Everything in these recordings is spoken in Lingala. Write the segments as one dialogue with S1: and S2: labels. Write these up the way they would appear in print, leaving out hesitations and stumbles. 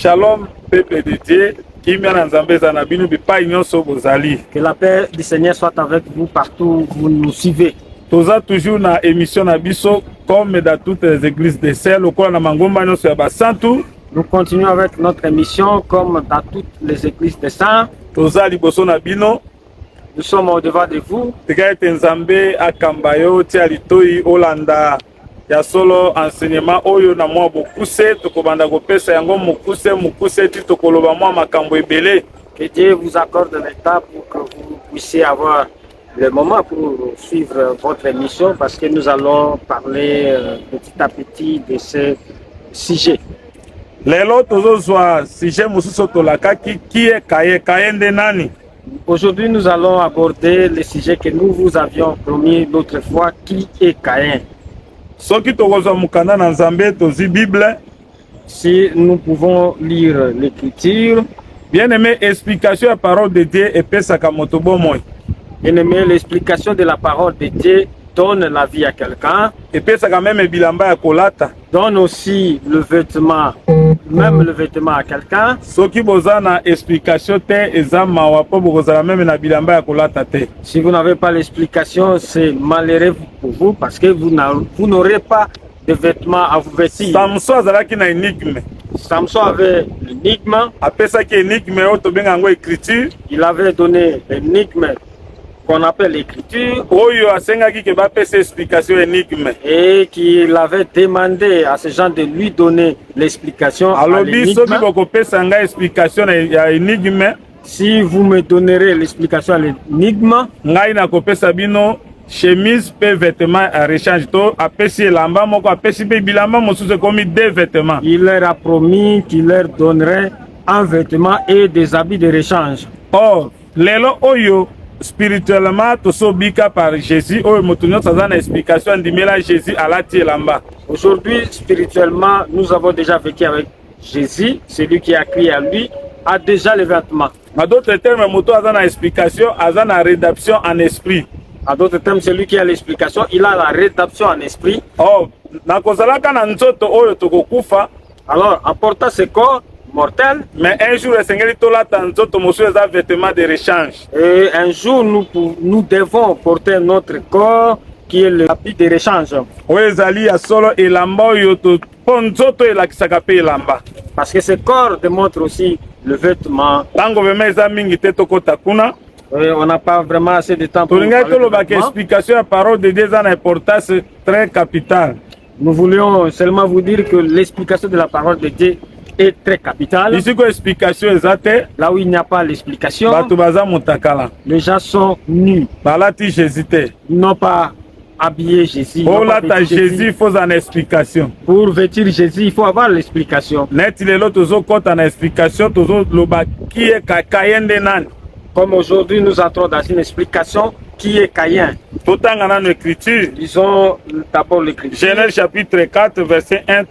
S1: Shalom, peuple de Dieu. Que
S2: la paix du Seigneur soit avec vous partout où vous nous suivez.
S1: Nous avons toujours une émission comme dans toutes les églises de sel. Nous
S2: continuons avec notre émission comme dans toutes les églises de saints. Nous sommes au devant de vous.
S1: Ya solo enseignement oyo na mwa bokuse tokobanda kopesa yango mukuse ti tokoloba mwa makambo ebele.
S2: Que Dieu vous accorde le temps pour que vous puissiez avoir le moment pour suivre votre émission parce que nous allons parler petit à petit de ce sujet.
S1: Lelo tozozwa sujet mususu tolakaki qui est Kayende nani.
S2: Aujourd'hui nous allons aborder le sujet que nous vous avions promis l'autre fois, qui est Caïn. Si nous pouvons lire l'écriture,
S1: bien aimé, explication de la parole de Dieu et
S2: bien aimé, l'explication de la parole de Dieu donne la vie à quelqu'un
S1: et
S2: donne aussi le vêtement, même le vêtement à quelqu'un.
S1: Si
S2: vous n'avez pas l'explication, c'est malheureux pour vous parce que vous n'aurez pas de vêtements à vous vêtir. Samson avait l'énigme. Il avait donné l'énigme qu'on appelle l'écriture et qu'il avait demandé à ces gens de lui donner l'explication à l'énigme. Si vous me donnerez l'explication à l'énigme,
S1: chemise pe vêtements à rechange to apesi lamba moko apesi pe bilamba mosusu komi deux vêtements.
S2: Il leur a promis qu'il leur donnerait un vêtement et des habits de rechange.
S1: Or lelo oyo spirituellement tosobika par Jésus oyo motunyo sazana explication ndimela Jésus alati lamba.
S2: Aujourd'hui spirituellement nous avons déjà vécu avec Jésus, celui qui a crié à lui a déjà les vêtements.
S1: En d'autres termes moto azana explication azana rédaction en esprit.
S2: En d'autres termes, celui qui a l'explication, il a la rédaction en esprit.
S1: Oh,
S2: alors, en portant ce corps mortel,
S1: mais un jour, le vêtement de rechange.
S2: Et un jour, nous devons porter notre corps qui est le habit de rechange. Parce que ce corps démontre aussi le vêtement. On n'a pas vraiment assez de temps pour
S1: l'explication de la parole de Dieu a une importance très capitale.
S2: Nous voulions seulement vous dire que l'explication de la parole de Dieu est très capitale. Là où il n'y a pas l'explication, les gens sont nus. Ils n'ont pas habillé Jésus.
S1: Jésus, il faut une explication.
S2: Pour vêtir Jésus, il faut avoir l'explication. Comme aujourd'hui, nous entrons dans une explication qui est Caïn. Lisons d'abord l'écriture.
S1: Genèse chapitre 4, verset 1.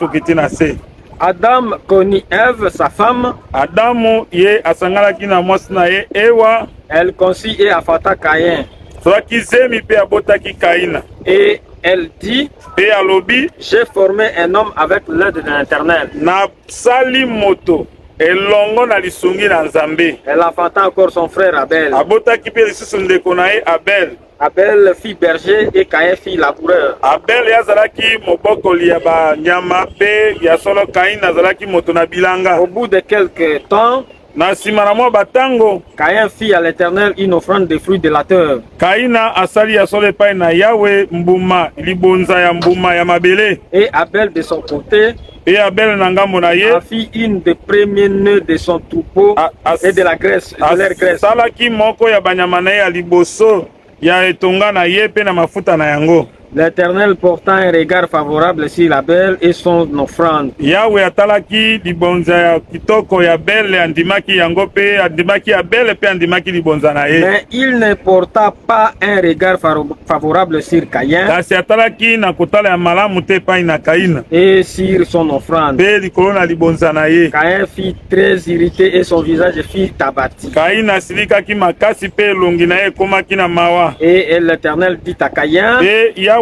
S2: Adam connut Ève, sa femme. Elle conçut et affanta Caïn. Et elle dit, j'ai formé un homme avec l'aide de l'Éternel. Elle enfanta encore son frère Abel. Abel fit berger et Caïn fit laboureur. Au bout de quelques temps, Caïn fit à l'Éternel une offrande de fruits de la terre. Et Abel de son côté a fait une des premiers nœuds de son troupeau et de la graisse, de leur graisse. L'Éternel portant un regard favorable sur Abel et son offrande.
S1: Mais
S2: il ne porta pas un regard favorable sur Caïn et sur son offrande. Caïn fut très irrité et son visage fut abattu. Et l'Éternel dit à Caïn,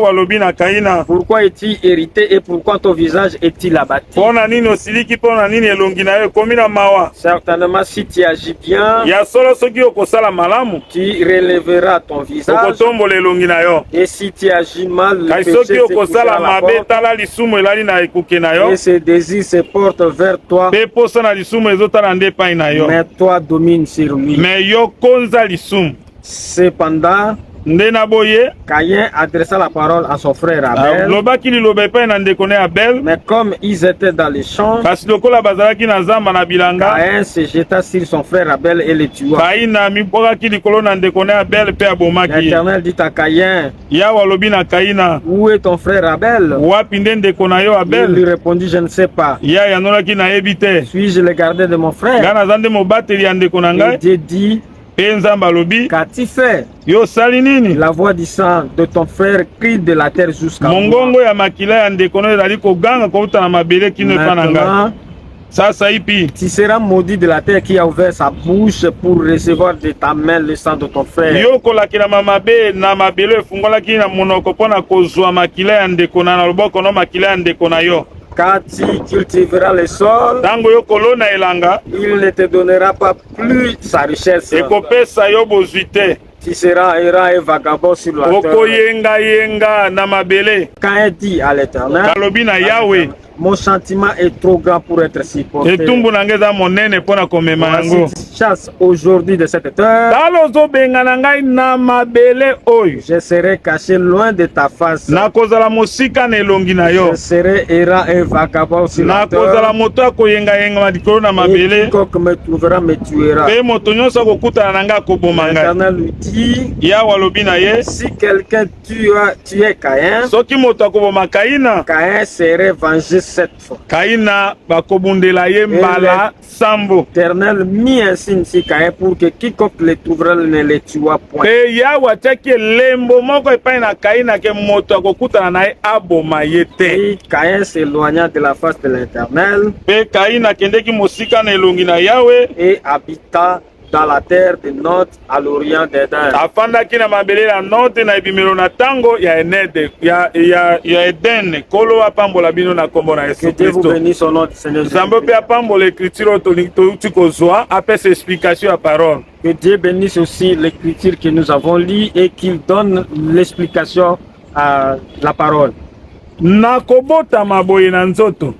S1: walobi na Kaina.
S2: Pourquoi es-tu irrité et pourquoi ton visage est-il abattu?
S1: Pona nini osiliki, pona nini elongi na yo ekomi na mawa?
S2: Certainement si tu agis bien,
S1: ya solo soki okosala malamu,
S2: tu relèveras ton visage.
S1: Okotombola elongi na yo.
S2: Et si tu agis mal, le
S1: Kai
S2: péché
S1: soki
S2: se
S1: okosala
S2: couchera à la
S1: mabe
S2: porte.
S1: tala lisumu elali na ekuke na yo.
S2: Et ses désirs se portent vers toi.
S1: Pe posa na lisumu ezotala nde epai na yo.
S2: Mais toi domine sur lui.
S1: Me yo konza lisumu.
S2: Cependant,
S1: Nde na boye
S2: Caïn adressa la parole à son frère Abel.
S1: lobaki liloba epai na ndeko ne Abel.
S2: Mais comme ils étaient dans les champs,
S1: Kasi lokola bazalaki na zamba na bilanga,
S2: Caïn se jeta sur son frère Abel et le tua.
S1: Kaina mibwakaki likolo na ndeko ne Abel pe abomaki.
S2: L'Éternel dit à Caïn,
S1: Yawe alobi na Kaina,
S2: où est ton frère Abel?
S1: wapi nde ndeko na yo
S2: Il lui
S1: Abel?
S2: répondit, je ne sais pas.
S1: Ya yanolaki nayebi te.
S2: Suis-je le gardien de mon frère?
S1: Nga naza nde mobateli ya ndeko na
S2: Et
S1: ngai.
S2: Dieu dit,
S1: Pe nzambe alobi,
S2: qu'as-tu fait?
S1: yo sali nini?
S2: La voix du sang de ton frère crie de la terre jusqu'à moi.
S1: Mongongo ya makila ya ndeko no ezali koganga kouta na mabele kino epa na ngai.
S2: Maintenant,
S1: Sasa ipi
S2: tu seras maudit de la terre qui a ouvert sa bouche pour recevoir de ta main le sang de ton frère.
S1: yo kolakela mabe na mabele efungolaki na monoko mpo na kozwa makila ya ndeko na loboko no makila ya ndeko na yo.
S2: Quand tu cultiveras le sol,
S1: Ntango yo kolona elanga,
S2: il ne te donnera pas plus sa richesse.
S1: ekopesa yo bozwi te.
S2: Tu seras errant et vagabond sur la terre.
S1: Okoyenga na mabele.
S2: Quand il dit à l'Éternel,
S1: Kalobi na Yawe,
S2: mon sentiment est trop grand pour être supporté.
S1: etumbu na ngai eza monene mpo na komema yango.
S2: Si tu chasses aujourd'hui de cette terre,
S1: Tala ozobenga na ngai na mabele oyo,
S2: je serai caché loin de ta face.
S1: nakozala mosika na elongi na yo.
S2: Je serai errant et vagabond sur la
S1: Nakozala
S2: terre.
S1: moto akoyengayenga likolo na
S2: Et
S1: mabele.
S2: quiconque me trouvera me tuera.
S1: Mpe moto nyonso akokutana na ngai akoboma ngai.
S2: L'Éternel lui dit,
S1: Yawe alobi na ye,
S2: si quelqu'un tuait Caïn,
S1: soki moto akoboma Kaina,
S2: Caïn serait vengé 7 fois.
S1: Kaina bakobundela ye mbala sambo.
S2: L'Éternel mit un signe sur Caïn pour que quiconque le trouvera ne le tuera point.
S1: Mpe Yawe atiaki elembo moko epai na Kaina ke moto akokutana na ye aboma ye te.
S2: Et Caïn s'éloigna de la face de l'Éternel
S1: Mpe Kaina akendeki mosika na elongi na Yawe,
S2: et habita dans la terre de Nod à l'orient d'Éden.
S1: afandaki na mabele ya norte na ebimelo na ntango ya Enede ya Eden. Kolo apambola bino na kombo na
S2: Que
S1: Yesu
S2: Dieu vous
S1: Kristo.
S2: bénisse au nom du Seigneur
S1: Nzambe
S2: Jésus.
S1: mpe apambola écriture oyo touti kozwa, apesa explication ya parole.
S2: Que Dieu bénisse aussi l'écriture que nous avons lue et qu'il donne l'explication à la parole.
S1: Nakobotama boye na nzoto.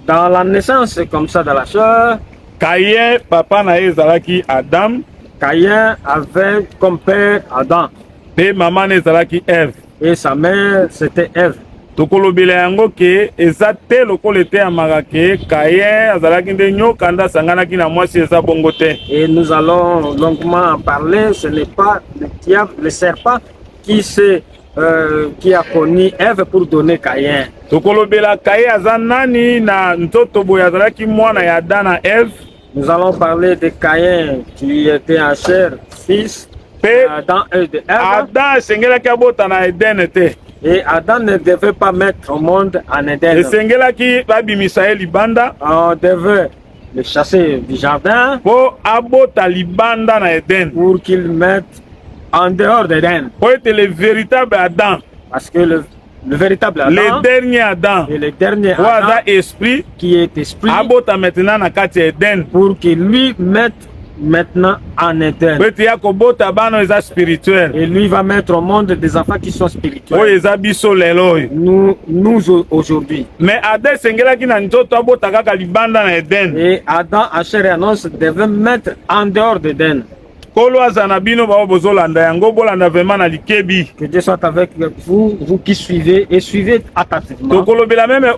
S2: Dans la naissance, comme ça, dans la chair,
S1: Kaye papa na ye ezalaki Adam,
S2: Caïn avait comme père Adam
S1: mpe mama na ezalaki Eve.
S2: et sa mère c'était Ève.
S1: Tokolobela yango ke eza te lokola eteyamaka ke Kaye azalaki nde nyoka nde asanganaki na mwasi eza bongo te.
S2: Et nous allons longuement en parler. Ce n'est pas le diable, le serpent qui a connu Ève pour donner Caïn.
S1: Tokolobela Kaye aza nani na nzoto boye azalaki mwana ya Adam na Eve.
S2: Nous allons parler de Caïn qui était en chair, fils
S1: Mpe
S2: d'Adam et de Ève.
S1: Adam esengelaki abota na Eden te.
S2: Et Adam ne devait pas mettre au monde en Éden.
S1: Esengelaki babimisa ye libanda
S2: On devait le chasser du jardin
S1: mpo abota libanda na Eden.
S2: pour qu'il mette en dehors d'Éden.
S1: Po ete le véritable Adam,
S2: Parce que le véritable Adam
S1: le dernier Adam,
S2: et le dernier
S1: oyo
S2: Adam
S1: aza esprit,
S2: qui est esprit
S1: abota maintenant na kati ya Eden.
S2: pour qu'il lui mette maintenant en Éden.
S1: Po ete ya kobota bana oyo eza spirituel,
S2: Et lui va mettre au monde des enfants qui sont
S1: oyo
S2: spirituels.
S1: eza biso lelo oyo.
S2: Nous aujourd'hui.
S1: Mais Adam esengelaki na nzoto abota kaka libanda na Eden.
S2: Et Adam, en chair et en os, devait mettre en dehors d'Éden.
S1: Kolo aza na bino bao bozolanda yango, bolanda vraiment na likebi.
S2: Que Dieu soit avec vous, vous qui suivez, et suivez attentivement.
S1: Tokolobela meme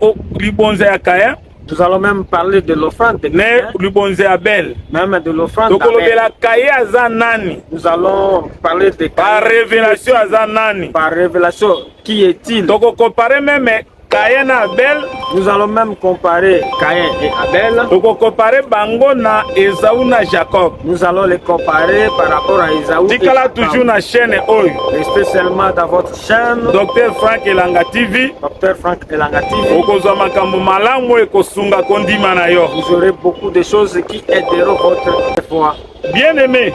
S1: libonza ya Kain,
S2: Nous allons même parler de l'offrande de
S1: ne
S2: Caïn,
S1: libonza ya Abel.
S2: même de l'offrande d'Abel.
S1: Tokolobela Kaye aza nani,
S2: Nous allons parler de
S1: par
S2: Caïn.
S1: révélation aza nani.
S2: Par révélation, qui est-il?
S1: Tokokompare meme Kaye na Abel,
S2: Nous allons même comparer Caïn et Abel.
S1: tokokompare bango na Esaü na Jacob.
S2: Nous allons les comparer par rapport à Esaü et
S1: Tikala
S2: Jacob.
S1: toujours na chaîne oyo.
S2: Restez seulement dans votre chaîne,
S1: Dr Frank Elanga TV,
S2: Dr Frank Elanga TV.
S1: okozwa makambo malamu ekosunga kondima na yo.
S2: Vous aurez beaucoup de choses qui aideront votre foi.
S1: Bien-aimé,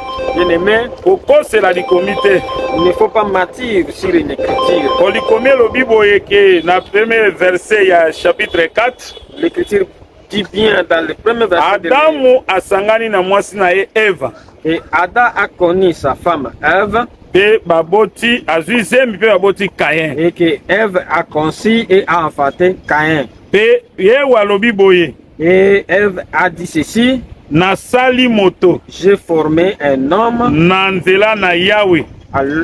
S1: au cause c'est la comité.
S2: Il ne faut pas mentir sur une écriture.
S1: Au likomé le Bible que dans le premier verset il y a chapitre 4.
S2: L'écriture dit bien dans le premier verset.
S1: Adamu asangani na mwasi na ye Eva.
S2: Et Adam a connu sa femme Ève.
S1: Et baboti azui zembi pe baboti Caïn.
S2: Et que Ève a conçu et a enfanté Caïn.
S1: Et ye walobi boye.
S2: Et Ève a dit ceci.
S1: Nasali moto.
S2: J'ai formé un homme.
S1: Nanzela na Yahweh.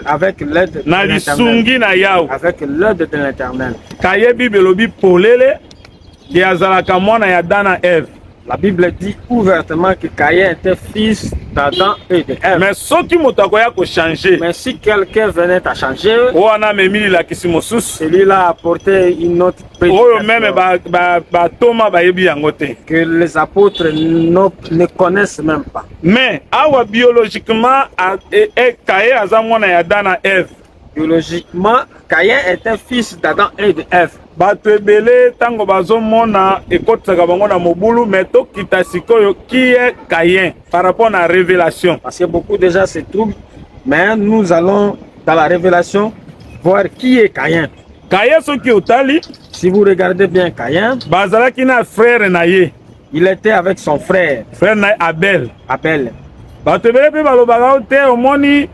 S2: Avec l'aide de
S1: l'Éternel.
S2: Avec l'aide de l'Éternel.
S1: Kaye Bible lobi polele ki azalaka mwana ya Dana Ève.
S2: La Bible dit ouvertement que Caïn était fils d'Adam et de Ève.
S1: Mais
S2: mais si quelqu'un venait à changer, celui-là a apporté une autre prédication que les apôtres ne connaissent même pas.
S1: Mais biologiquement,
S2: biologiquement, Caïn était fils d'Adam et de Ève.
S1: Bato ebele tango bazomona ekotsaka bango na mobulu mais tokita sikoyo qui est Caïn par rapport à la révélation.
S2: Parce que beaucoup déjà se trouvent, mais nous allons dans la révélation voir qui est Caïn.
S1: Caïn soki otali,
S2: si vous regardez bien Caïn,
S1: bazalaki na frère na ye.
S2: Il était avec son frère.
S1: Frère na Abel.
S2: Abel.
S1: Bato ebele pe balobaka te omoni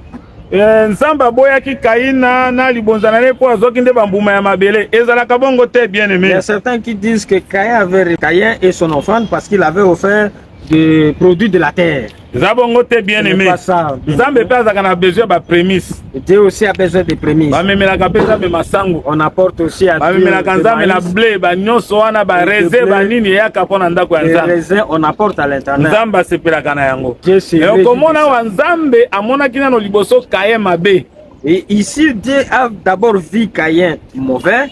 S1: Nzamba boyaki Caïn na libonzana ne po azoki nde bambuma ya mabele ezalaka bongo te bien-aimé.
S2: Il y a certains qui disent que Caïn et son offrande parce qu'il avait offert des produits de la terre.
S1: Zabongo te bien-aimé. Nzambe pe azaka na besoin ba prémices.
S2: Dieu aussi a besoin de prémices.
S1: Ba memelaka pe Nzambe masango.
S2: On apporte aussi à Dieu.
S1: Ba memelaka Nzambe la blé ba nyonso wana ba raisin ba nini yaka pona ndako ya Nzambe.
S2: Les raisins on apporte à l'Éternel.
S1: Nzambe asepelaka na yango.
S2: Et
S1: komona wa Nzambe amonaki na no liboso Caïn mabe.
S2: Et ici Dieu a d'abord vu Caïn mauvais.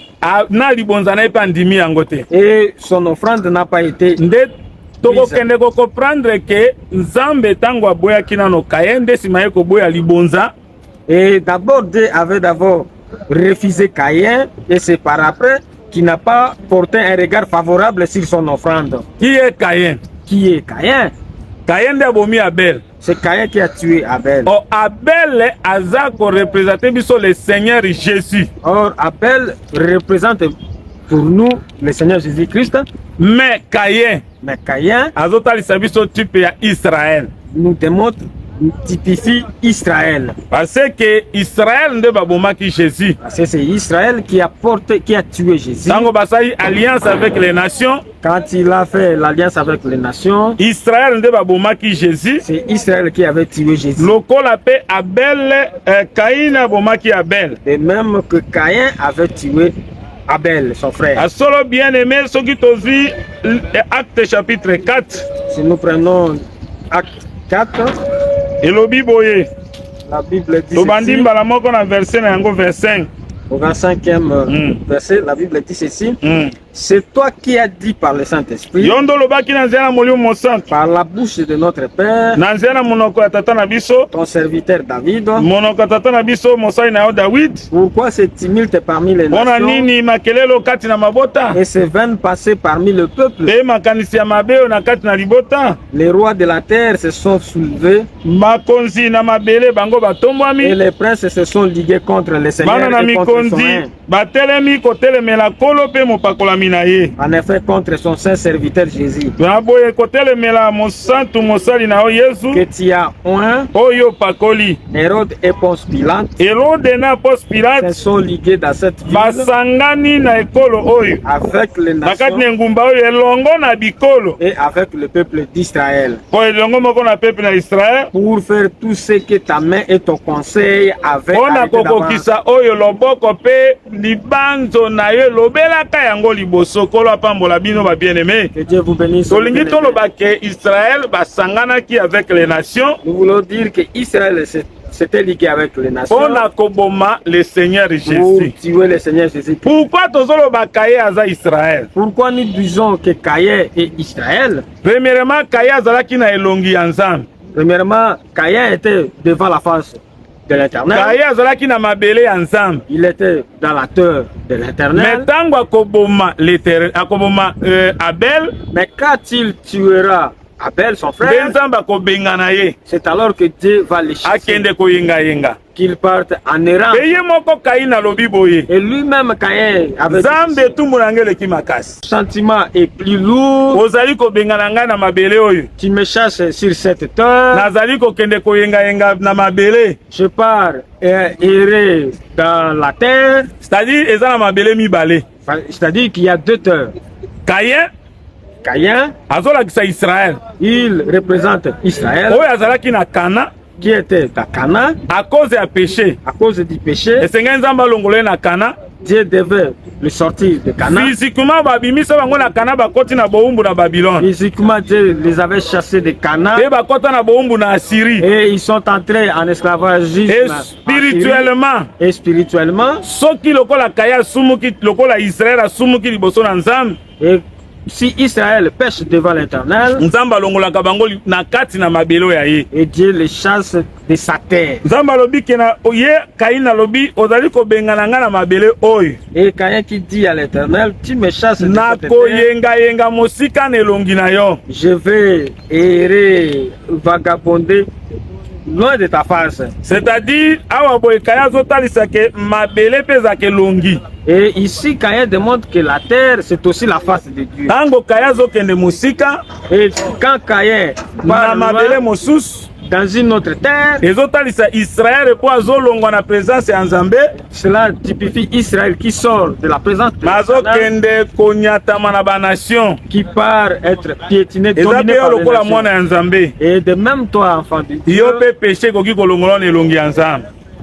S1: Na libonzana pe andimi yango te.
S2: Et son offrande n'a pas été
S1: tokokende comprendre que Nzambe tango aboyaki nano Caïn nde sima ye koboya libonza.
S2: Et d'abord Dieu avait d'abord refusé Caïn et c'est par après qu'il n'a pas porté un regard favorable sur son offrande.
S1: Qui est Caïn?
S2: Qui est Caïn?
S1: Caïn de abomi Abel.
S2: C'est Caïn qui a tué Abel.
S1: Or Abel azako représenter biso le Seigneur Jésus.
S2: Or Abel représente pour nous le Seigneur Jésus-Christ.
S1: Mais Caïn
S2: azotalisa
S1: biso type ya Israël.
S2: Nous démontre typifie Israël.
S1: Parce que Israël nde babomaki Jésus.
S2: Parce que c'est Israël qui a tué Jésus.
S1: Tango basali alliance avec les nations.
S2: Quand il a fait l'alliance avec les nations,
S1: Israël nde babomaki Jésus.
S2: C'est Israël qui avait tué Jésus.
S1: Lokola pe Abel, Caïn abomaki Abel.
S2: De même que Caïn avait tué Abel, son frère.
S1: A solo bien-aimé, ce qui te vu Acte chapitre 4.
S2: Si nous prenons Acte 4,
S1: et le Bible,
S2: la Bible dit
S1: verset 5.
S2: Au 25e verset, la Bible dit ceci. C'est toi qui as dit par le Saint-Esprit, par la bouche de notre Père, ton serviteur David, pourquoi ce tumulte parmi les nations et ces vaines passées parmi le peuple? Les rois de la terre se sont soulevés et les princes se sont ligués contre les seigneurs et contre son règne. En effet, contre son saint serviteur Jésus, que tu as oint, Hérode et Ponce Pilate se sont ligués dans cette ville avec les nations et avec le peuple d'Israël pour faire tout ce que ta main et ton conseil avaient arrêté d'avant. Que Dieu vous bénisse. Nous voulons dire que Israël s'était ligué avec les nations
S1: le Seigneur Jésus.
S2: Pour tuer le Seigneur Jésus.
S1: Pourquoi Israël?
S2: Pourquoi nous disons que Caïn est Israël?
S1: Premièrement,
S2: Caïn était devant la face de l'Éternel. Il était dans la terre de l'Éternel. Mais quand il tuera Abel, son frère. C'est alors que Dieu va les chasser, qu'ils partent en errant. Et lui-même, Caïn, avec le sentiment est plus lourd. Tu me chasses sur cette terre. Je pars errer dans la terre. C'est-à-dire qu'il y a deux terres. Caïn, il représente Israël, qui était à Cana, à cause du péché. Dieu devait le sortir de Cana. Physiquement, Dieu les avait chassés de Cana. Et ils sont entrés en esclavagisme. Et spirituellement. Et si Israël pêche devant l'Éternel, et Dieu les chasse de sa terre. Et Caïn qui dit à l'Éternel, tu me chasses de cette terre, je vais errer, vagabonder loin de ta face. C'est-à-dire, et ici, Caïn demande que la terre, c'est aussi la face de Dieu. Et quand Caïn part dans une autre terre, cela typifie Israël qui sort de la présence de Dieu, qui part être piétiné, dominé par les nations. Et de même toi, enfant de Dieu,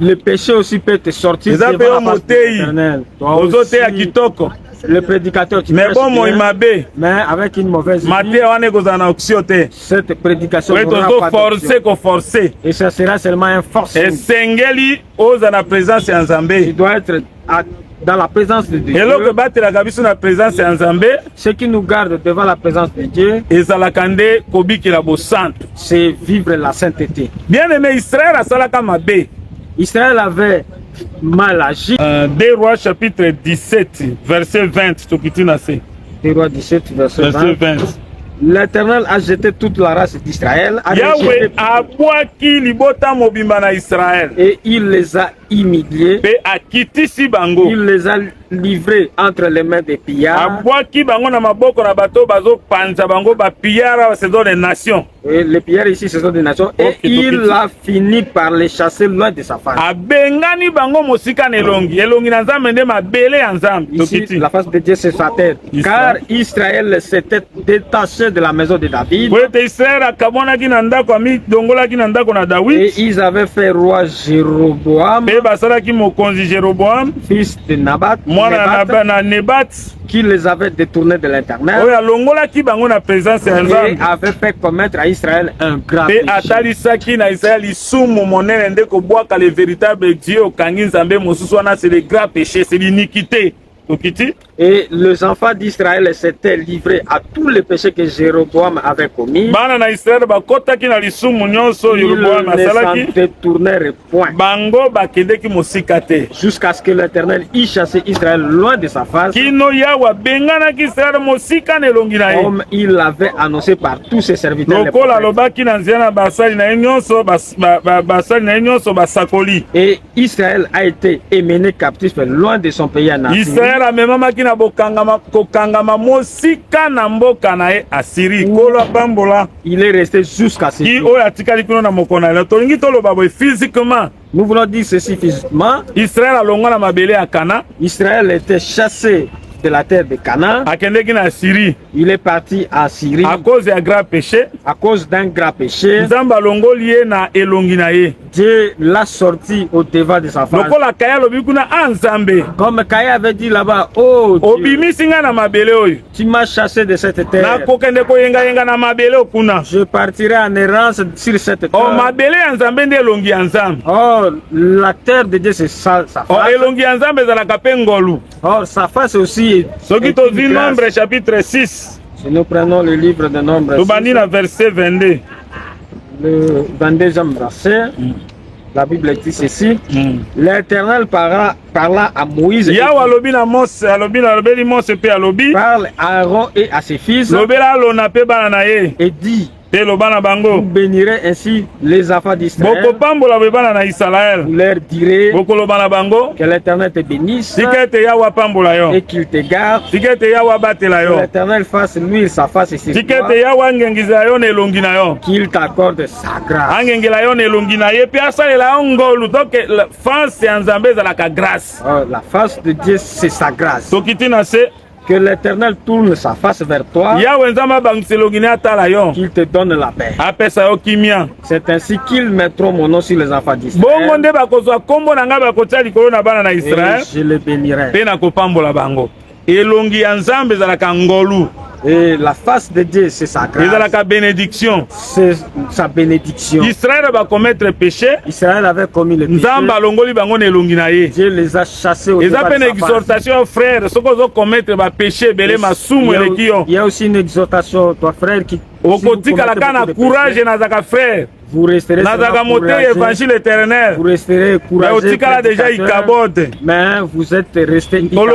S2: le péché aussi peut te sortir devant la face de l'Éternel. Le prédicateur, tu prêches bien, mais avec une mauvaise vie, cette prédication n'aura pas d'option. Et ça sera seulement un forcing. Tu dois être dans la présence de Dieu. Ce qui nous garde devant la présence de Dieu, c'est vivre la sainteté. Bien aimé, Israël avait mal agi.
S1: 2 Rois chapitre 17, verset 20.
S2: 2 Rois 17, verset 20. L'Éternel a jeté toute la race d'Israël. Et il les a humiliés. Il les a livrés entre les mains des pillards. Et les pillards ici, ce sont des nations. Et il a fini par les chasser loin de sa face. Ici, la face de Dieu, c'est sa tête. Car Israël s'était détaché de la maison de David. Et ils avaient fait roi Jéroboam, fils de Nabat, qui les avait détournés de l'Éternel et avait fait commettre à Israël un grave péché.
S1: C'est l'iniquité.
S2: Et les enfants d'Israël s'étaient livrés à tous les péchés que Jéroboam avait commis. Ils ne s'en détournèrent point. Jusqu'à ce que l'Éternel y chasse Israël loin de sa face. Comme il l'avait annoncé par tous ses serviteurs. Et Israël a été émené captif loin de son pays en Assyrie. Il est resté jusqu'à ce jour. Nous voulons dire ceci physiquement. Israël était chassé de la terre de Canaan. Il est parti à Syrie à cause d'un grand péché. Dieu l'a sorti au devant de sa face. Comme Caïn avait dit là-bas, oh Dieu, tu m'as chassé de cette terre. Je partirai en errance sur cette terre. Oh, la terre de Dieu, c'est sa face. Oh, sa face aussi.
S1: Si
S2: nous prenons le livre de Nombre,
S1: verset 22.
S2: Le 22e verset, la Bible dit ceci. L'Éternel parla à Moïse, parle à Aaron et à ses fils, et dit, Vous bénirez ainsi les enfants d'Israël. Vous leur direz que l'Éternel te bénisse et qu'il te garde. Que l'Éternel fasse luire sa face et ses gloires. Qu'il t'accorde sa grâce. La face de Dieu, c'est sa grâce. Que l'Éternel tourne sa face vers toi. Qu'il te donne la paix. C'est ainsi qu'ils mettront mon nom sur les enfants d'Israël. Et je les bénirai. Et la face de Dieu, c'est sa grâce. C'est sa bénédiction.
S1: Israël va commettre péché.
S2: Israël avait commis le péché. Dieu les a chassés au devant de sa
S1: exhortation frère.
S2: Il y a aussi une exhortation, toi frère, qui
S1: courage frère.
S2: Vous resterez courageux, mais vous êtes resté vous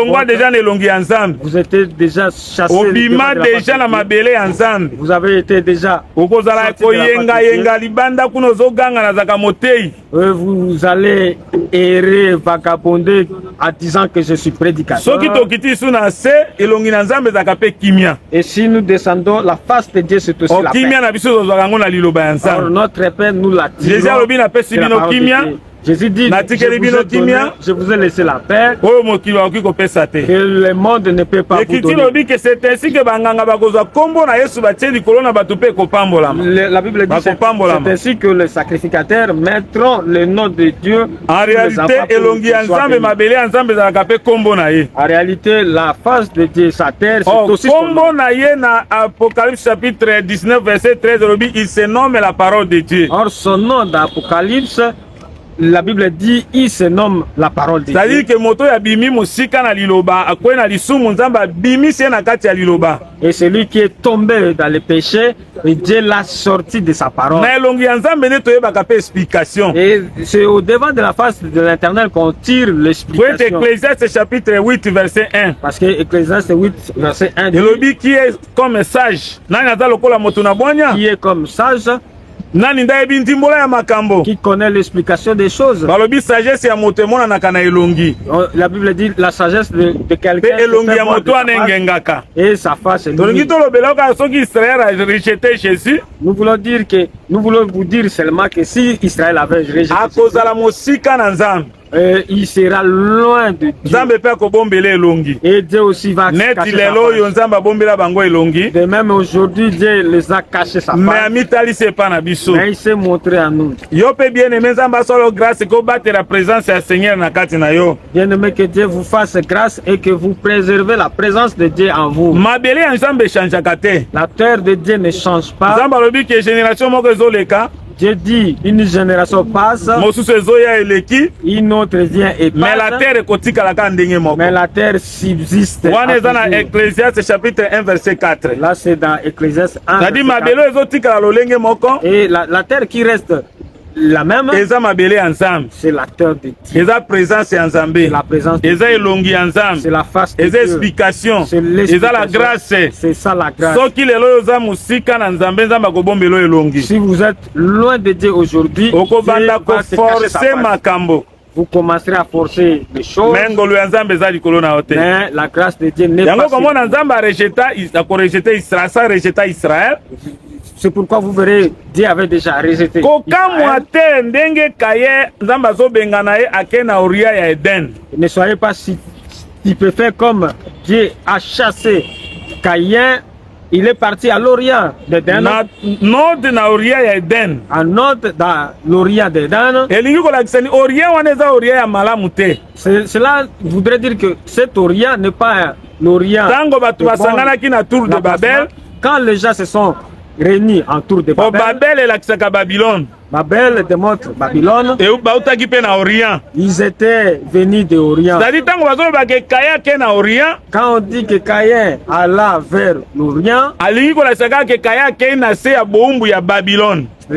S2: êtes déjà chassé. Vous avez été déjà vous allez errer, vagabonder en disant que je suis prédicateur. Et si nous descendons, la face de Dieu c'est aussi la paix. Alors, notre Père nous l'a dit. Jésus dit, je vous ai laissé la paix que le monde ne peut pas vous donner. La Bible dit c'est ainsi que les sacrificateurs mettront le nom de Dieu.
S1: En
S2: réalité, la face de Dieu, sa terre, c'est aussi son nom.
S1: Apocalypse chapitre 19, verset 13, il se nomme la parole de Dieu.
S2: Or, son nom d'Apocalypse, la Bible dit, il se nomme la parole de Dieu.
S1: C'est-à-dire que moto ya bimi musika na liloba, akwe na lisumu nzamba bimi se na kati ya liloba.
S2: Et celui qui est tombé dans le péché, Dieu l'a sorti de sa parole.
S1: Na elongi ya nzambe ne toyeba ka pe explication.
S2: Et c'est au devant de la face de l'Éternel qu'on tire l'explication.
S1: Ecclésiaste chapitre 8 verset 1.
S2: Parce que Ecclésiaste 8 verset 1 dit,
S1: qui est comme sage. Nani aza lokola moto na bonya?
S2: Qui est comme sage.
S1: Nani ndayebi ndimbola ya makambo.
S2: Qui connaît l'explication des choses.
S1: Balobi sagesse ya moto mona na kana elongi.
S2: La Bible dit la sagesse de quelqu'un.
S1: Elongi ya moto anengengaka.
S2: Et sa face est
S1: lumineuse. Donc tolobelaka soki Israël a rejeté Jésus.
S2: Nous voulons vous dire seulement que si Israël avait rejeté Jésus,
S1: akozala mosika na nzambe.
S2: Il sera loin de Dieu.
S1: Et
S2: Dieu aussi va cacher sa face. De même aujourd'hui, Dieu les a cachés sa face. Mais il s'est montré à nous. Bien-aimé, que Dieu vous fasse grâce et que vous préservez la présence de Dieu en vous. La terre de Dieu ne change pas. Dieu dit, une génération passe, une autre vient et passe, mais la terre subsiste.
S1: Ecclésiaste chapitre 1 verset 4.
S2: Là c'est dans Ecclésiaste 1 verset 4. Et la terre qui reste la même, c'est la terre de Dieu. C'est la présence de Dieu. C'est la face de Dieu.
S1: Explication.
S2: C'est
S1: la grâce.
S2: C'est ça la grâce. Si vous êtes loin de Dieu aujourd'hui, vous commencerez à forcer les choses. Mais la grâce de Dieu n'est pas Israël. C'est pourquoi vous verrez, Dieu avait déjà rejeté Ne soyez pas stupéfaits comme Dieu a chassé Caïn. Il est parti à l'Orient d'Éden. En nord dans l'Orient d'Éden. Cela voudrait dire que cet Orient n'est pas l'Orient. Quand les gens se sont réunis en tour de Babel, Babel démontre Babylone. Ils étaient venus de Orient. Quand on dit que Caïn alla vers l'Orient,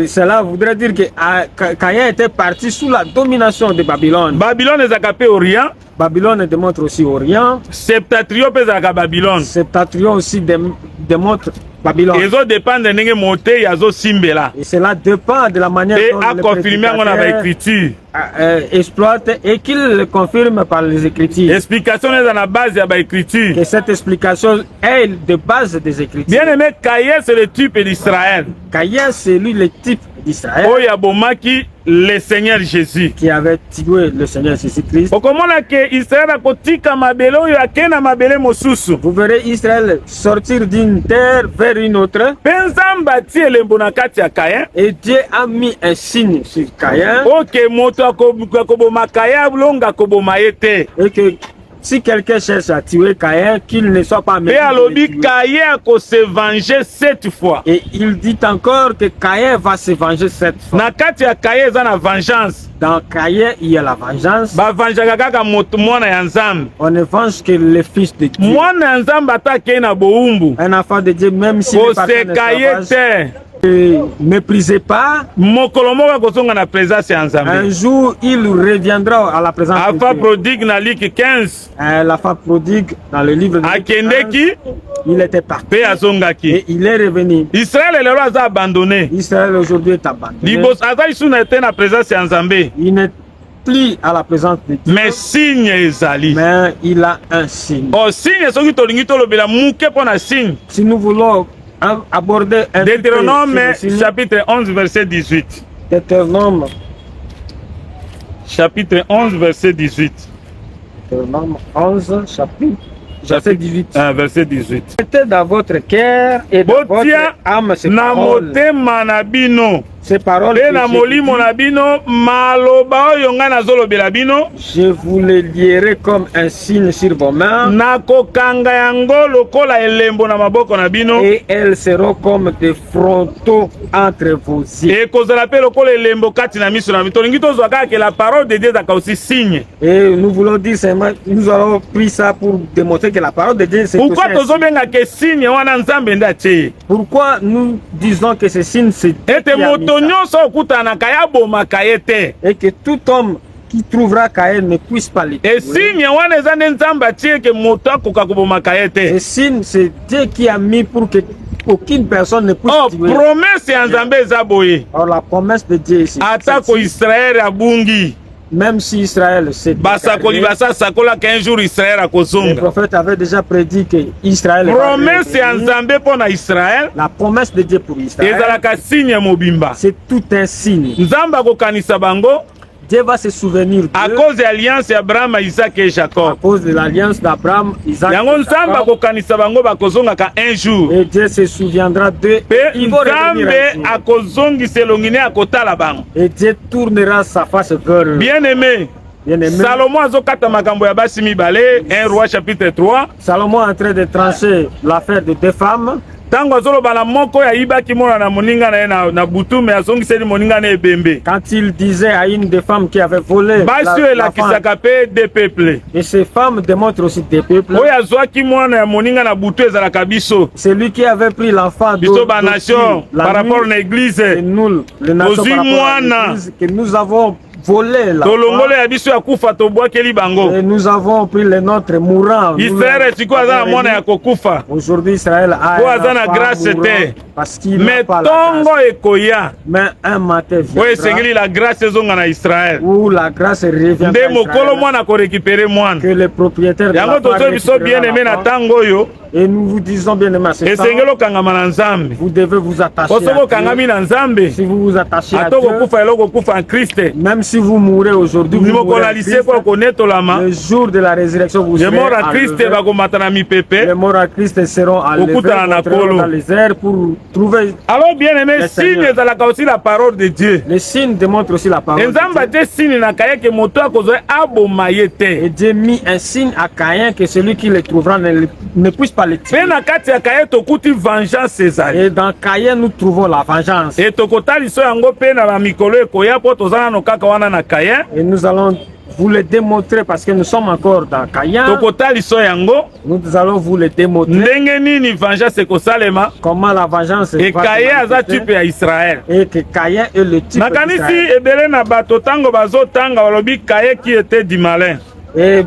S2: cela voudrait dire que Caïn était parti sous la domination de Babylone. Babylone démontre aussi Orient. Septentrion aussi démontre Babylone.
S1: Ezo dépend de ndenge moté yazo simbela.
S2: Et cela dépend de la manière
S1: et
S2: dont
S1: a
S2: le
S1: confirmé on a écriture.
S2: Exploite et qu'il le confirme par les Écritures.
S1: Explication est dans la base de l'écriture.
S2: Que cette explication est de base des Écritures.
S1: Bien aimé, Caïn c'est le type d'Israël.
S2: Caïn c'est lui le type d'Israël.
S1: Oh yabomaki le Seigneur Jésus.
S2: Qui avait tué le Seigneur Jésus-Christ.
S1: Okomona ke Israël akotika mabele oyo akena mabele mosusu.
S2: Vous verrez Israël sortir d'une terre vers une autre.
S1: Penzamba ti elembo na kati ya Caïn.
S2: Et Dieu a mis un signe sur Caïn.
S1: Ok moto akoboma Caïn longa koboma yete.
S2: Et que si quelqu'un cherche à tuer Caïn, qu'il ne soit pas
S1: et alobi Caïn ko se venger 7 fois.
S2: Et il dit encore que Caïn va se venger 7 fois.
S1: Na kati ya Caïn za na vengeance.
S2: Dans Caïn, il y a la vengeance.
S1: Ba vengeaka kaka moto mwana ya Nzambe.
S2: On ne venge que le fils de Dieu.
S1: Mwana ya Nzambe atake na boumbu.
S2: Un enfant de Dieu, même si
S1: il est sauvage,
S2: ne méprisez pas. Un jour, il reviendra à la présence de Dieu.
S1: L'enfant prodigue dans Luc 15.
S2: L'enfant prodigue dans le livre de Luc 15. Il était parti. Et il est revenu.
S1: Israël est abandonné.
S2: Israël aujourd'hui est abandonné. Il n'est plus à la présence de Dieu.
S1: Mais signe ezali.
S2: Mais il a un signe.
S1: Oh signe soki tolingi tolobela muke pona signe.
S2: Si nous voulons aborder un
S1: Deutéronome chapitre 11 verset 18.
S2: Deutéronome
S1: chapitre 11 verset 18.
S2: Deutéronome 11 chapitre verset 18.
S1: Verset 18.
S2: Mettez dans votre cœur et dans votre âme ces paroles. Ces paroles je vous les lierai comme un signe sur vos mains. Et elles seront comme des frontaux entre vos yeux. Et nous voulons dire seulement, nous avons pris ça pour démontrer que la parole de Dieu c'est pourquoi nous disons que ce signe c'est et que tout homme qui trouvera Caïn ne puisse pas le tuer. Et signe c'est Dieu qui a mis pour que aucune personne ne puisse tuer. Or la promesse de Dieu c'est même si Israël s'est déclaré, le prophète avait déjà prédit que Israël la promesse de Dieu pour Israël c'est tout un signe. Dieu va se souvenir d'eux.
S1: À cause de l'alliance d'Abraham, Isaac et Jacob.
S2: À cause de l'alliance d'Abraham, Isaac et Jacob. Et Dieu se souviendra d'eux. Ils vont revenir un jour. Et Dieu tournera sa face vers eux.
S1: Bien-aimé. Salomon a zokata makambo ya basi mibale, 1 roi chapitre 3.
S2: Salomon est en train de trancher l'affaire de deux femmes.
S1: Tango azolo bala moko ya ibaki mona na moninga na butu me azongiseli moninga na ebembe.
S2: Quand il disait à une des femmes qui avait volé
S1: la kisakape des peuples.
S2: Et ces femmes démontrent aussi des peuples.
S1: Oya zwaki mwana ya moninga na butu ezalaka biso.
S2: C'est lui qui avait pris l'enfant
S1: biso ba nation par rapport à l'église.
S2: Et nous les nations par rapport à l'église que nous avons volé la et nous avons pris les nôtres mourants. Aujourd'hui Israël a parce qu'il n'a pas la grâce. Mais un matin viendra où la grâce reviendra que le propriétaire de l'enfant et nous vous disons bien aimé, vous devez vous attacher à Dieu. Si vous vous attachez à Dieu, même si vous mourrez aujourd'hui, le jour de la résurrection, vous serez enlevés. Les morts à Christ seront enlevés dans les airs pour trouver.
S1: Alors bien aimé, signe aussi la parole de Dieu.
S2: Les signes démontrent aussi la parole de Dieu. Et Dieu mis un signe à Caïn que celui qui le trouvera ne puisse pas le tuer. Et dans Caïn nous trouvons la vengeance. Et nous allons vous le démontrer parce que nous sommes encore dans Caïn. Nous allons vous le démontrer. Comment la vengeance
S1: et Caïn est type à Israël.
S2: Et que Caïn est le type d'Israël.
S1: qui était du malin.
S2: Et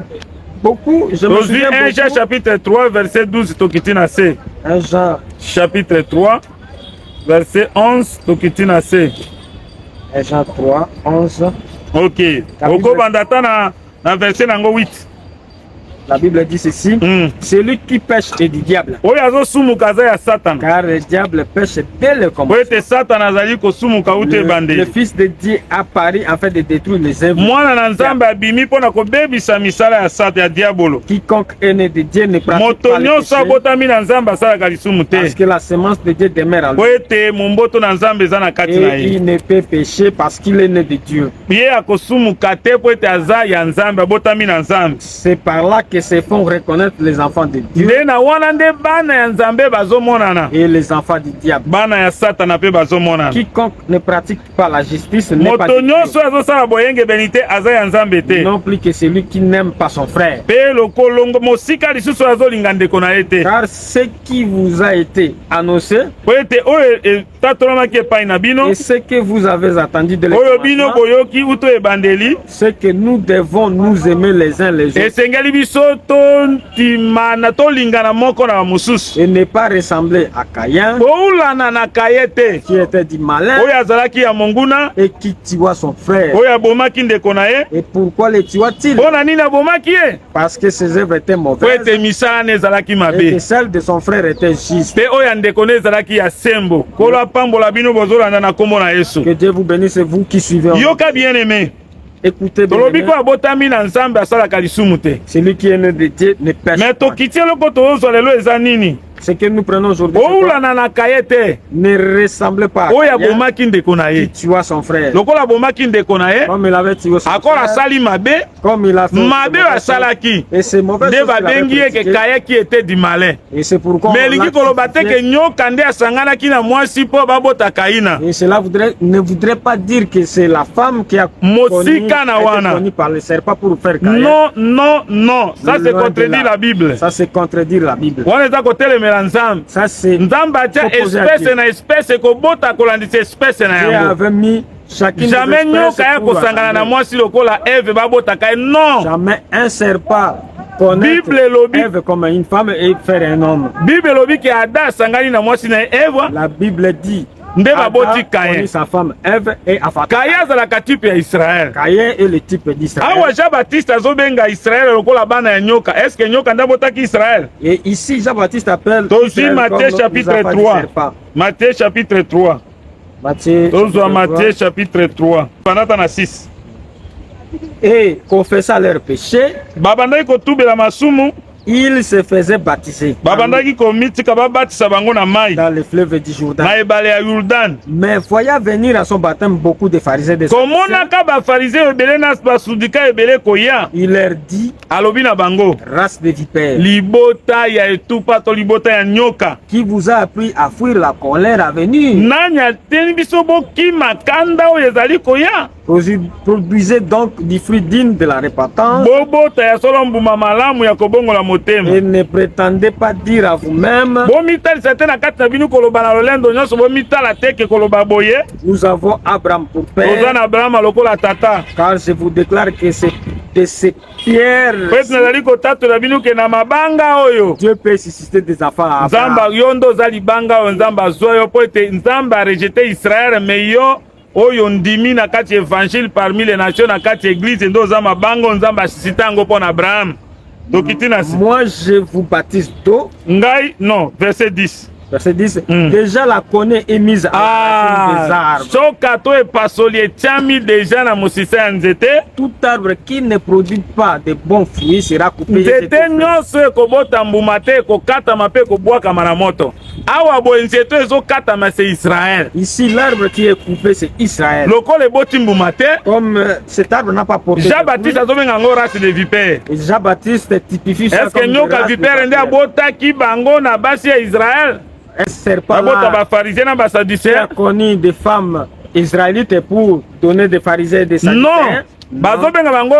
S2: beaucoup. Je me souviens
S1: 1 Jean chapitre 3 verset 12 tokitina C.
S2: 1 Jean
S1: chapitre 3 verset 11 tokitina C.
S2: 1 Jean 3 11.
S1: Ok. Oko bandata na verset nango 8.
S2: La Bible dit ceci, celui qui pêche est du diable. Car le diable pêche dès le commencement. Le Fils de Dieu a paru afin de détruire les œuvres. Quiconque est né de Dieu ne pratique pas le péché, parce que la semence de Dieu demeure en lui. Et il ne peut pécher parce qu'il est né de Dieu. C'est par là que se font reconnaître les enfants de Dieu et les enfants du diable. Quiconque ne pratique pas la justice n'est pas de Dieu. Non plus que celui qui n'aime pas son frère. Car ce qui vous a été annoncé et ce que vous avez attendu de l'économie, c'est que nous devons nous aimer les uns les autres et ne pas ressembler à Caïn qui était du malin et qui tua son frère. Et pourquoi le tua-t-il? Parce que ses œuvres étaient mauvaises et que celles de son frère étaient justes. Que Dieu vous bénisse, vous qui suivez. Écoutez bien. Celui qui est né de Dieu ne pêche pas. Ce que nous prenons aujourd'hui ne ressemble pas à qui tua son frère. Comme il avait tué son frère, comme il a fait et c'est mauvais. Et c'est pourquoi et cela ne voudrait pas dire que c'est la femme qui a connu par le serpent pour faire Caïn.
S1: Non, non, non. Ça c'est contredit la Bible.
S2: Ça c'est contredire la Bible.
S1: Ça c'est espèce na espèce kobota kolandisa espèce na yango. Jamais nyoka kosangana na mwasi lokola Ève babota kai non.
S2: Jamais un serpent connaître Ève comme une femme et faire un homme.
S1: Bible lobi ke Adam sangani na mwasi na Ève.
S2: La Bible dit
S1: Adam connaît
S2: sa femme Ève et Afata.
S1: Caïn est le type d'Israël.
S2: Caïn est le type d'Israël.
S1: Awa Jean-Baptiste azobenga Israël lokola bana ya nyoka. Est-ce que nyoka ndabotaki Israël?
S2: Et ici Jean-Baptiste appelle
S1: Israël Matthieu chapitre 3. Matthieu chapitre 3. Matthieu chapitre 3. Pendant 6.
S2: Et confessa leurs péchés.
S1: Babandaki kotubela masumu.
S2: Il se faisait baptiser dans le fleuve du Jourdain. Mais voyant venir à son baptême beaucoup de pharisiens de il leur dit, race de vipères, qui vous a appris à fuir la colère à venir? Produisez donc du fruit digne de la repentance. Et ne prétendez pas dire à vous-même, nous avons Abraham pour père. Car je vous déclare que c'est de ces pierres Dieu peut susciter des enfants à Abraham.
S1: Oyo ndimi na kati évangile parmi les nations na kati église ndo za mabango nzamba sitango pona Abraham.
S2: Moi je vous baptise d'eau.
S1: Ngai non, verset 10.
S2: Verset 10. Déjà la connaît est mise à la racine des arbres.
S1: Sokato et pasolier tiami déjà na musisa nzete.
S2: Tout arbre qui ne produit pas de bons fruits sera coupé.
S1: Nzete nyonso kobota mbumate ko kata mape ko bwaka na moto. Awa bo nzete ezo kata ma c'est Israël.
S2: Ici l'arbre qui est coupé c'est Israël.
S1: Lokole boti mbumate.
S2: Comme cet arbre n'a pas porté.
S1: Jean-Baptiste azobenga ngo race de vipère.
S2: Jean-Baptiste typifie ça.
S1: Est-ce que nyoka vipère nde abota ki bango na basi ya Israël?
S2: Un serpent qui a connu des femmes israélites pour donner des pharisiens et des sadducéens.
S1: Non,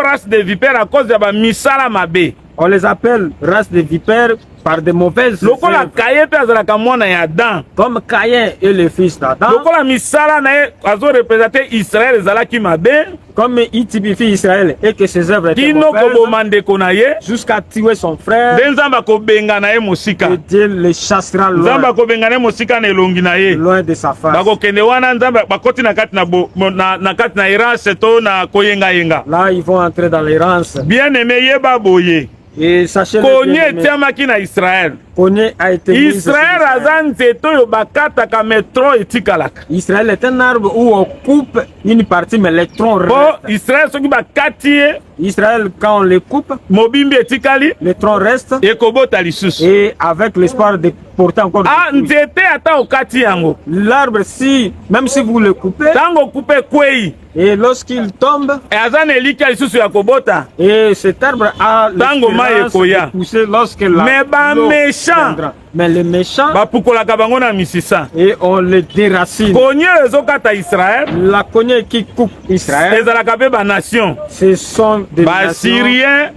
S1: race de vipères à cause de misala mabe.
S2: On les appelle race de vipères par de mauvaises
S1: lokola Kaye pe azalaka mwana ya Adam,
S2: comme Caïn est le fils d'Adam,
S1: lokola misala na ye azo représenter Israël ezalaki mabe,
S2: comme il typifie Israël et que ses œuvres étaient
S1: kino koboma ndeko na ye
S2: jusqu'à tuer son frère,
S1: nde Nzambe akobenga na ye mosika,
S2: et Dieu le chassera
S1: Nzambe akobenga na ye mosika na elongi na ye,
S2: loin de sa face.
S1: bakokende wana Nzambe bakoti na kati na kati na errance to na koyenga yenga.
S2: Là ils vont entrer dans l'errance.
S1: Bien aimé yeba boye,
S2: Et sachez
S1: Konye etiamaki na Israël.
S2: Konye a été
S1: Israël aza nzete oyo bakataka metro etikalaka.
S2: Israël est un arbre où on coupe une partie mais les troncs restent.
S1: Israël soki bakati ye,
S2: Israël quand on les coupe,
S1: mobimbi etikali,
S2: les troncs restent
S1: ekobota lisusu.
S2: et avec l'espoir de porter encore des fruits.
S1: Nzete ata okati yango,
S2: L'arbre, si même si vous le coupez,
S1: tango coupe kwei,
S2: et lorsqu'il tombe,
S1: aza na elika lisusu ya kobota,
S2: et cet arbre a l'espérance de pousser lorsque
S1: mais ba méchant,
S2: mais les méchants,
S1: bapukolaka bango na misisa,
S2: et on les déracine.
S1: Konye ezokata Israël,
S2: La cognée qui coupe Israël,
S1: ezalaka pe ba nation,
S2: ce sont des
S1: Assyrien,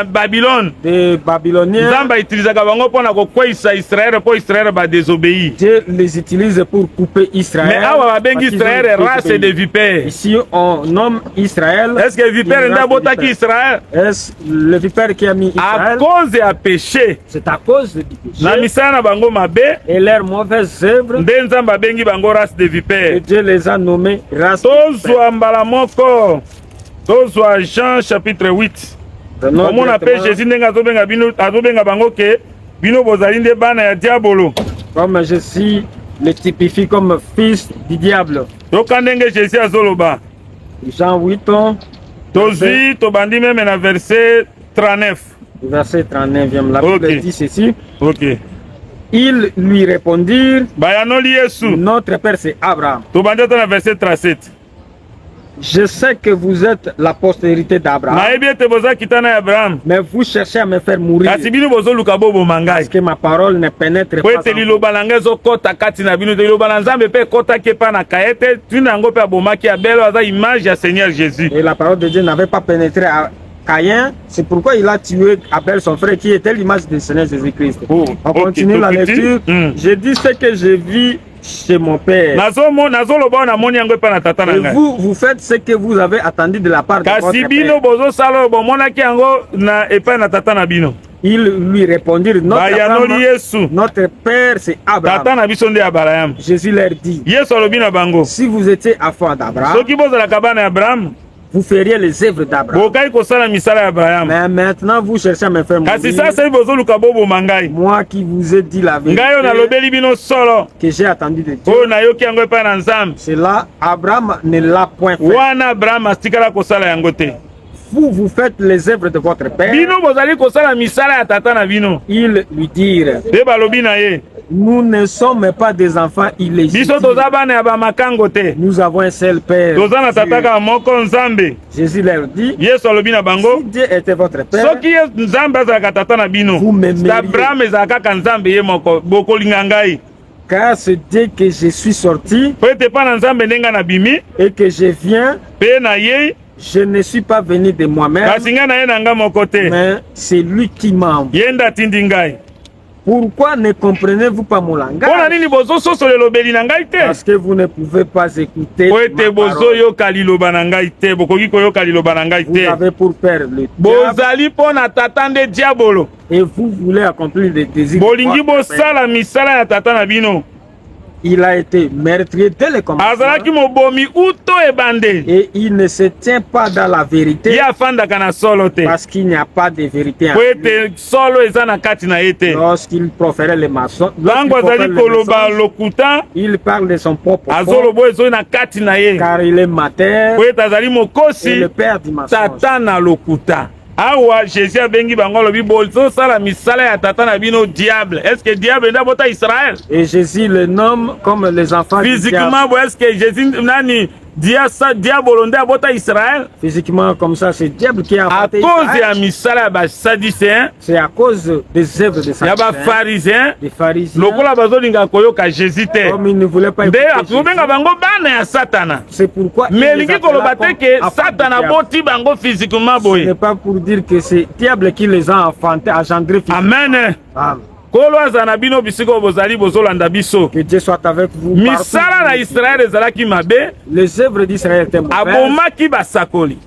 S1: Babylone,
S2: des Babyloniens.
S1: Nzamba utilisaka bango pona kokweyisa Israël po Israël ba désobéir.
S2: Dieu les utilise pour couper Israël.
S1: Mais awa babengi Israël race de vipères.
S2: Ici on nomme Israël.
S1: Est-ce que vipère nda botaki Israël?
S2: Est-ce le vipère qui a mis Israël?
S1: À cause ya péché.
S2: C'est à cause du péché.
S1: Na misala na bango mabe
S2: et leurs mauvaises œuvres.
S1: Nde Nzamba bengi bango race de vipères.
S2: Et Dieu les a nommés race de vipères.
S1: Tozwa mbala moko. Tozwa Jean chapitre 8. Comment on appelle Jésus ndenga azobenga bango ke bino bozali nde bana ya diabolo.
S2: Comme Jésus le typifie comme fils du diable.
S1: Toka ndenge Jésus azoloba.
S2: Jean 8 ans.
S1: Tozwi tobandi même na verset 39.
S2: Verset 39e. La Bible dit ceci.
S1: OK.
S2: Ils lui répondirent,
S1: bayanoli Yesu.
S2: Notre père c'est Abraham.
S1: Tobandi na verset 37.
S2: Je sais que vous êtes la postérité d'Abraham. Mais vous cherchez à me faire mourir. Parce que ma parole ne pénètre pas. Et la parole de Dieu n'avait pas pénétré à Caïn. C'est pourquoi il a tué Abel, son frère, qui était l'image du Seigneur Jésus-Christ. On continue la lecture. Je dis ce que je vis chez mon père. Et vous faites ce que vous avez attendu de la part de votre père. Ils lui répondirent, notre père c'est Abraham. Jésus leur dit, si vous étiez enfant d'Abraham, vous feriez les œuvres d'Abraham. Mais maintenant vous cherchez à me faire mourir. Moi qui vous ai dit la vérité, que j'ai attendu de Dieu. Cela, Abraham ne l'a point fait. Vous faites les œuvres de votre père. Ils lui dirent, nous ne sommes pas des enfants illégitimes. Nous avons un seul père, Dieu. Jésus leur dit, si Dieu était votre père, vous m'aimeriez. Car ce Dieu que je suis sorti et que je viens, je ne suis pas venu de moi-même, mais c'est lui qui m'a envoyé. Pourquoi ne comprenez-vous pas mon langage? Parce que vous ne pouvez pas écouter ma parole. Vous avez pour père le diable et vous voulez accomplir des désirs. Il a été meurtrier dès le commencement et il ne se tient pas dans la vérité parce qu'il n'y a pas de vérité en lui. Lorsqu'il proférait les mensonges, il parle de son propre corps car il est mater et le père du mensonge.
S1: Awa Jésus a bengi bangolo bibolso sala misala ya tata na bino diable. Est-ce que diable ndabota Israël?
S2: Et Jésus le nomme comme les enfants
S1: physiquement, est-ce que Jésus nani diable nde abota Israël.
S2: Physiquement comme ça, c'est diable qui a
S1: avorté Israël. À cause ya misala ya basadicéens.
S2: C'est à cause des œuvres des
S1: sadicéens. Ya bapharisiens.
S2: Des pharisiens.
S1: Lokola bazolinga koyoka Jésus te.
S2: Comme ils ne voulaient pas
S1: écouter Jésus. Nde bango bana ya Satana.
S2: C'est pourquoi
S1: mais lingi koloba te que Satana boti bango physiquement boy.
S2: Ce n'est pas pour dire que c'est diable qui les a enfantés, engendrés physiquement.
S1: Amen.
S2: Amen.
S1: Que
S2: Dieu soit avec vous.
S1: Les œuvres d'Israël étaient mauvaises.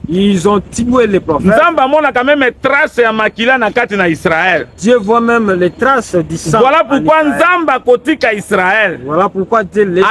S2: Ils ont tué les prophètes. Dieu voit même les traces du sang.
S1: Voilà pourquoi Nzamba kotika Israël.
S2: Voilà pourquoi Dieu laisse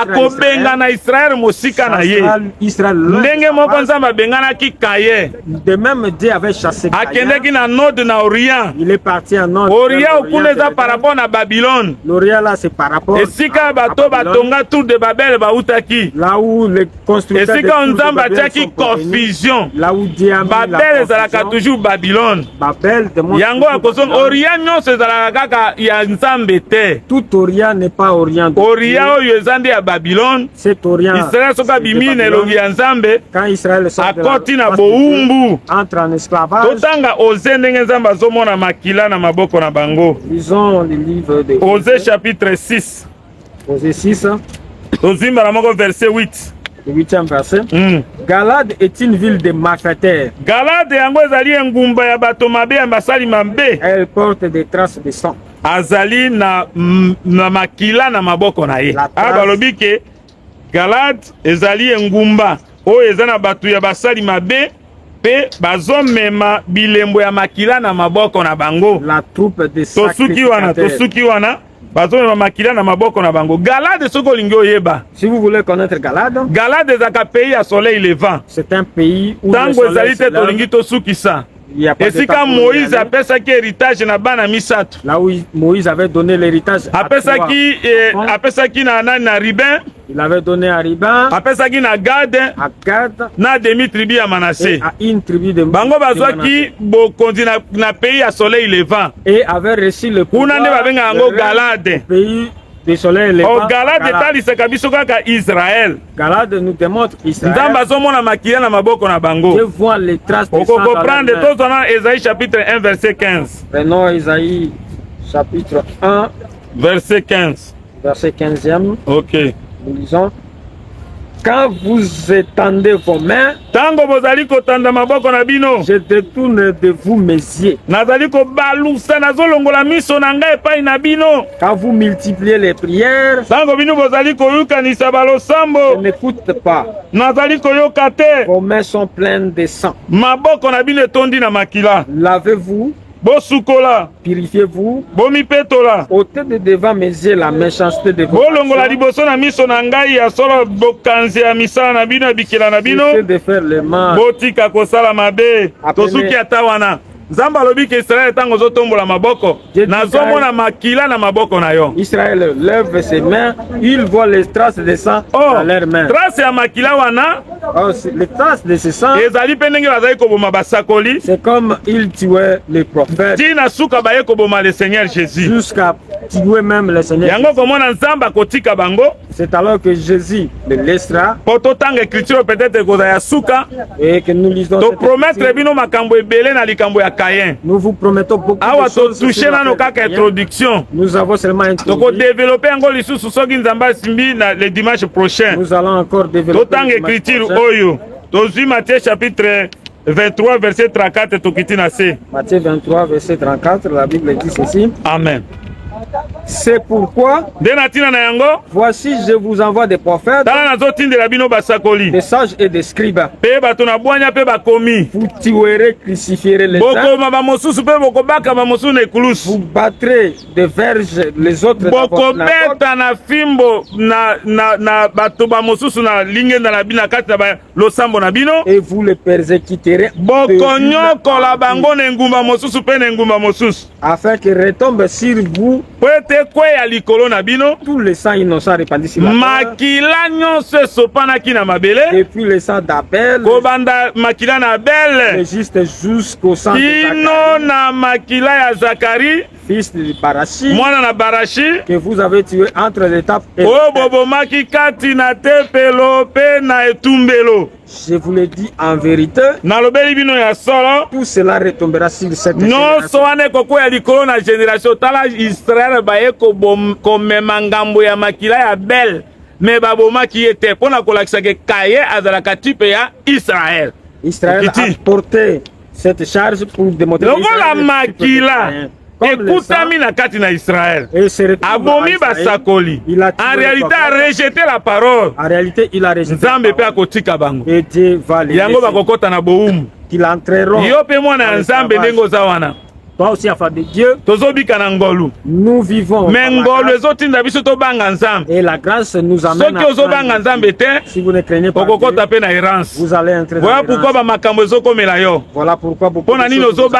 S1: Israël mosika na ye. Ndenge moko Nzamba bengana ki Kaye.
S2: De même Dieu avait chassé Kaye.
S1: Akendeki na nord na Orient.
S2: Il est parti en nord.
S1: Orient okuneza par rapport à Babylone.
S2: L'Orient là c'est par rapport.
S1: Et si ka bato batonga tour de Babel bautaki.
S2: Là où les constructeurs.
S1: Et si ka Nzamba tiaki confusion.
S2: Là où Dieu a mis
S1: Babel ezalaka toujours Babylone.
S2: Babel demande.
S1: Yango akozon Orient nyonso ezalaka kaka ya Nzambe te.
S2: Tout Orient n'est pas Orient.
S1: Orient oyo ezande ya Babylone.
S2: C'est Orient.
S1: Israël soka bimine elongi ya Nzambe.
S2: Quand Israël
S1: akoti na boumbu.
S2: Entre en esclavage.
S1: Totanga Osée ndenge Nzambe azomona makila na maboko na bango.
S2: Lisons le livre de
S1: Osée chapitre 6.
S2: Osée 6.
S1: Tozimba na moko verset 8.
S2: Le 8e verset. Galade est une ville de malfaiteurs.
S1: Galade yango ezali engumba ya bato mabe ya basali mabe.
S2: Elle porte des traces de sang.
S1: Azali na makila na maboko na ye. Balobi ke Galade ezali engumba oyo eza na bato ya basali mabe pe bazomema bilembo ya makila na maboko na bango.
S2: La troupe de sacrificateurs.
S1: Tosuki wana bazomema makila na maboko na bango. Galade soko lingi oyeba.
S2: Si vous voulez connaître Galade,
S1: Galade ezaka pays à soleil levant.
S2: C'est un pays où
S1: tango ezali te tolingi tosukisa. Esika Moïse apesaki héritage na bana misato.
S2: Là où Moïse avait donné l'héritage
S1: apesaki na Ribin.
S2: Il avait donné à Ribin.
S1: Apesaki na Gad.
S2: À Gad.
S1: Na demi tribu ya Manassé.
S2: À une tribu de
S1: bango bazwaki bokonzi na pays à soleil levant.
S2: Et avait reçu le pouvoir.
S1: Kuna nde babenga yango Galade.
S2: Pays de soleil levant.
S1: Oh Galade etalisaka biso kaka Israël.
S2: Galade nous démontre Israël.
S1: Nzamba azomona makila na maboko na bango.
S2: Je vois les traces de sang.
S1: Oko comprendre tozana Esaïe chapitre 1 verset 15.
S2: Prenons Esaïe chapitre 1
S1: verset 15.
S2: Verset 15e.
S1: OK.
S2: Nous lisons. Quand vous étendez vos mains,
S1: tango bozali kotanda maboko na bino,
S2: je détourne de vous mes yeux.
S1: Nazali ko balusa nazolongola miso na ngai epai na bino.
S2: Quand vous multipliez les prières,
S1: tango bino bozali koyokanisa balosambo,
S2: je n'écoute pas.
S1: Nazali koyoka te.
S2: Vos mains sont pleines de sang.
S1: Maboko na bino etondi na makila.
S2: Lavez-vous.
S1: Bosukola.
S2: Purifiez-vous.
S1: Bomi petola.
S2: Ôtez de devant mes yeux la méchanceté de vos
S1: bolongola liboso na miso na ngai ya solo bokanzi ya misala na bino bikela na bino.
S2: Cessez de faire le mal.
S1: Botika kosala mabe. Tosuki ata wana. Nzamba alobi ke Israël tango zotombola maboko. Nazomona makila na maboko na yo.
S2: Israël lève ses mains, il voit les traces de sang dans leurs mains.
S1: Trace ya makila wana.
S2: Les traces de ce sang.
S1: Ezali pendenge bazali koboma basakoli.
S2: C'est comme il tuait les prophètes.
S1: Tina suka baye koboma le Seigneur Jésus.
S2: Jusqu'à tuer même le Seigneur.
S1: Yango komona Nzamba kotika bango.
S2: C'est alors que Jésus le laissera.
S1: Poto tanga écriture peut-être koza ya suka.
S2: Et que nous lisons.
S1: To promettre bino makambo ebele na likambo ya Caïn.
S2: Nous vous promettons beaucoup
S1: de choses. Toucher na no kaka introduction.
S2: Nous avons seulement introduit.
S1: Donc développer encore les sous soki Nzamba simbi na le dimanche prochain.
S2: Nous allons encore développer.
S1: To tanga écriture oyo. Tozui Matthieu chapitre 23 verset 34 tokiti na se.
S2: Matthieu 23 verset 34, la Bible dit ceci.
S1: Amen.
S2: C'est pourquoi, voici, je vous envoie des prophètes, des sages et des scribes. Vous tuerez, crucifierez les uns. Vous battrez des verges les autres. Et vous les persécuterez. Afin qu'ils retombent sur vous. Tout le sang innocent répandu sur la terre. Et puis le sang d'Abel. Le juste jusqu'au sang de Zacharie. fils de Barachi,
S1: mwana na Barachi,
S2: que vous avez tué entre l'étape et
S1: bobomaki kati na tempelo pe na etumbelo.
S2: Je vous le dis en vérité,
S1: nalobeli bino ya solo,
S2: tout cela retombera sur cette
S1: génération. Wane koko ya likolo na génération tala Israël baye komema ngambo ya makila ya Bel, me babomaki ete pona kolakisa ke Kaye azalaka type ya Israël.
S2: Israël a porté cette charge pour démontrer
S1: la makila ekutami na kati na Israël. Abomi basakoli. En réalité a rejeté la parole.
S2: En réalité il a rejeté.
S1: Nzambe pe akotika bango.
S2: Et Dieu va les
S1: yango bakokota na boumu.
S2: Qu'ils entreront.
S1: Yo pe mwana Nzambe ndengo za wana.
S2: Toi aussi, enfant de Dieu,
S1: nous vivons.
S2: Et la grâce nous amène à si vous ne craignez pas Dieu, vous allez entrer dans
S1: voilà pourquoi beaucoup de choses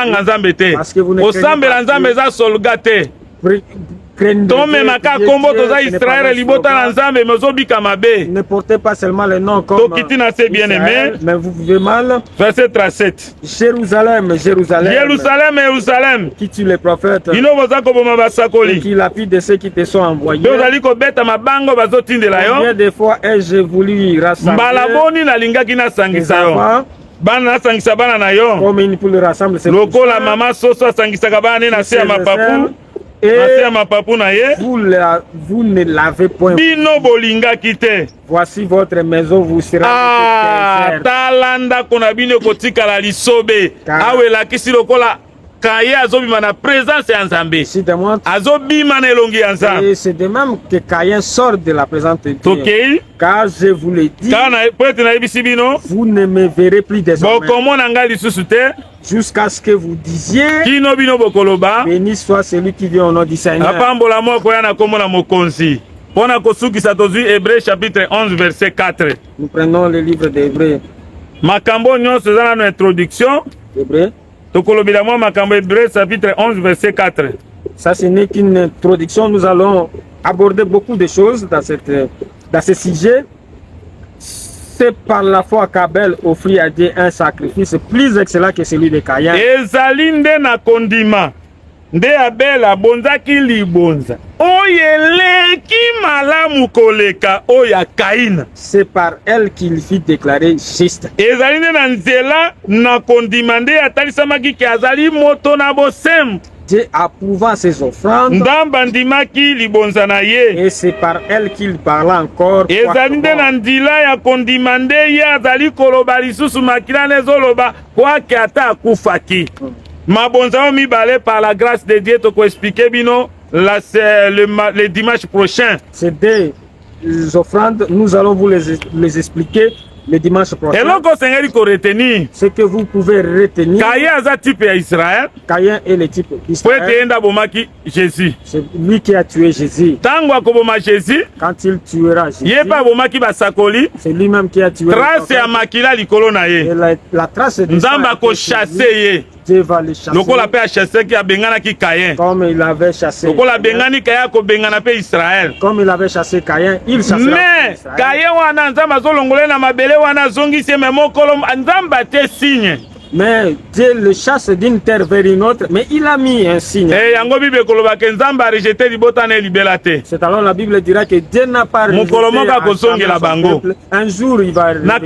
S1: parce que vous ne craignez pas Dieu. Ne portez pas seulement le nom comme Israël, mais vous vivez mal. Verset 37.
S2: Jérusalem, Jérusalem.
S1: Jérusalem, Jérusalem.
S2: Qui tue les prophètes et qui lapide de ceux qui te sont envoyés. Combien de fois ai-je voulu rassembler les enfants comme une poule rassemble ses et vous ne l'avez point. Voici votre maison vous sera
S1: talanda kona bino kotika lisobe awela kisi lokola Kaye azobima na présence ya Nzambe azobima na elongi ya Nzambe.
S2: Et c'est de même que Caïn sort de la présence de Dieu. Car je vous le dis, vous ne me verrez plus désormais jusqu'à ce que vous disiez béni soit celui qui vient au nom du Seigneur.
S1: Hébreux chapitre 11 verset 4.
S2: Nous prenons le livre d'Hébreux.
S1: Makambo nyonso eza na introduction.
S2: Hébreux.
S1: Hébreux chapitre 11 verset 4.
S2: Ça ce n'est qu'une introduction. Nous allons aborder beaucoup de choses dans ce sujet. C'est par la foi qu'Abel offrit à Dieu un sacrifice plus excellent que celui de Caïn.
S1: Ezali nde na kondima nde Abel abonzaki libonza oyeleki malamu koleka oya Kaina.
S2: C'est par elle qu'il fit déclarer juste.
S1: Ezali nde na nzela na kondima nde atalisamaki ke azali moto na bosembo.
S2: Dieu approuvant ses offrandes.
S1: Ndamba ndimaki libonza na ye.
S2: Et c'est par elle qu'il parla encore.
S1: Ezali nde na ndila ya kondima nde ye azali koloba lisusu makila nezoloba kwake ata akufaki. Mabonza mibale par la grâce de Dieu toko expliquer bino le dimanche prochain.
S2: C'est des offrandes, nous allons vous les expliquer le dimanche prochain.
S1: Ce
S2: que vous pouvez retenir,
S1: Caïn
S2: est le type d'Israël.
S1: Jésus.
S2: C'est lui qui a tué Jésus. Quand il tuera Jésus, c'est lui-même qui a tué
S1: et
S2: la trace de
S1: Jésus.
S2: Dieu va le chasser. Comme il avait chassé Comme il avait chassé Caïn, il chassera
S1: mais
S2: mais Dieu le chasse d'une terre vers une autre, mais il a mis un signe. C'est alors la Bible dira que Dieu n'a pas rejeté son peuple. Un jour il va
S1: dans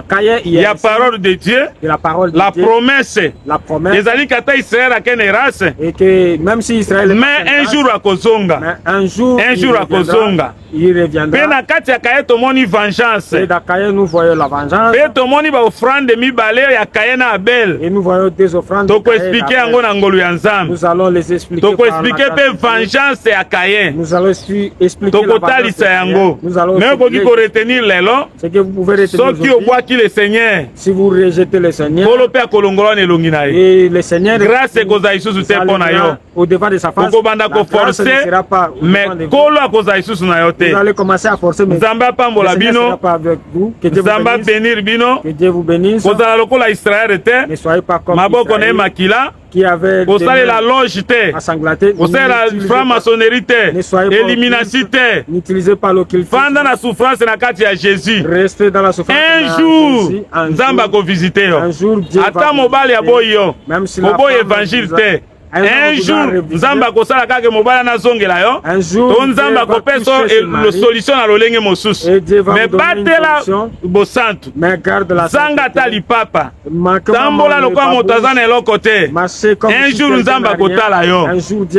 S1: Caïn il y a
S2: parole de Dieu,
S1: la promesse.
S2: Et que même si Israël
S1: mais un jour
S2: il reviendra.
S1: Et
S2: dans Caïn nous voyons la vengeance. Et nous voyons des offrandes. Nous allons les expliquer.
S1: Vengeance à Caïn.
S2: Nous allons expliquer la vengeance. Nous allons ce que vous pouvez retenir aujourd'hui. Si vous rejetez le Seigneur, et le Seigneur
S1: grâce
S2: au devant de sa face, la grâce ne sera pas au devant de vous. Vous allez commencer à forcer, mais le Seigneur ne sera pas avec vous. Que Dieu vous bénisse. Ne soyez pas comme Israël qui avait
S1: la loge
S2: à sanglater.
S1: la franc-maçonnerie, éliminacité.
S2: N'utilisez pas l'eau qu'il fait.
S1: Pendant la souffrance na Jésus.
S2: Restez dans la souffrance.
S1: Un jour, Nzamba ko visiter.
S2: Un jour, Dieu
S1: va. Ata mobali ya boyo.
S2: Même si
S1: la évangile te. un jour nzambe akosala kaka mobala nazongela yo to nzambe akopesa solution na lolenge mosusu me batela bosantu zanga ata lipapa tambola lokola moto aza na eloko te un jour nzambe akotala yo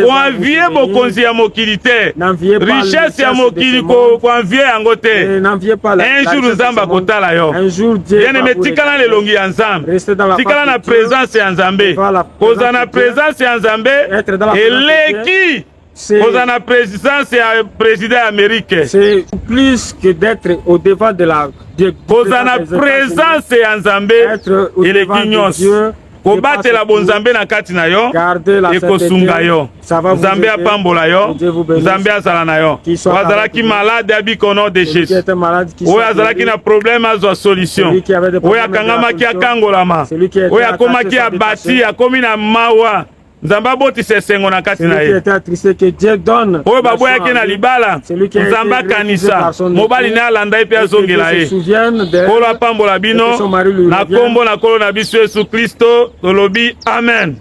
S1: koanvie bokonzi ya mokili te richesse ya mokili koanvie yango te un jour nzambe akotala yo bien-aimé tikala na elongi ya nzambe tikala na présence ya nzambe kozala na présence ya nzambe eleki kozala na présence ya président ya Amérique.
S2: C'est plus que d'être au devant de la
S1: kozala na présence ya nzambe eleki nyonso kobatela bonzambe na kati na yo ekosunga yo nzambe apambola yo nzambe azala na yo oyo azalaki malade abika au nom de Jésus oyo azalaki na problème azwa solution oyo akangamaki akangolama oyo akomaki abati akomi na mawa nzambe abotisa esengo na kati na ye oyo baboyaki na libala nzambe akanisa mobali ne alanda ye mpe azongela ye kolo apambola bino na kombo na kolo na biso Yesu Kristo tolobi amen.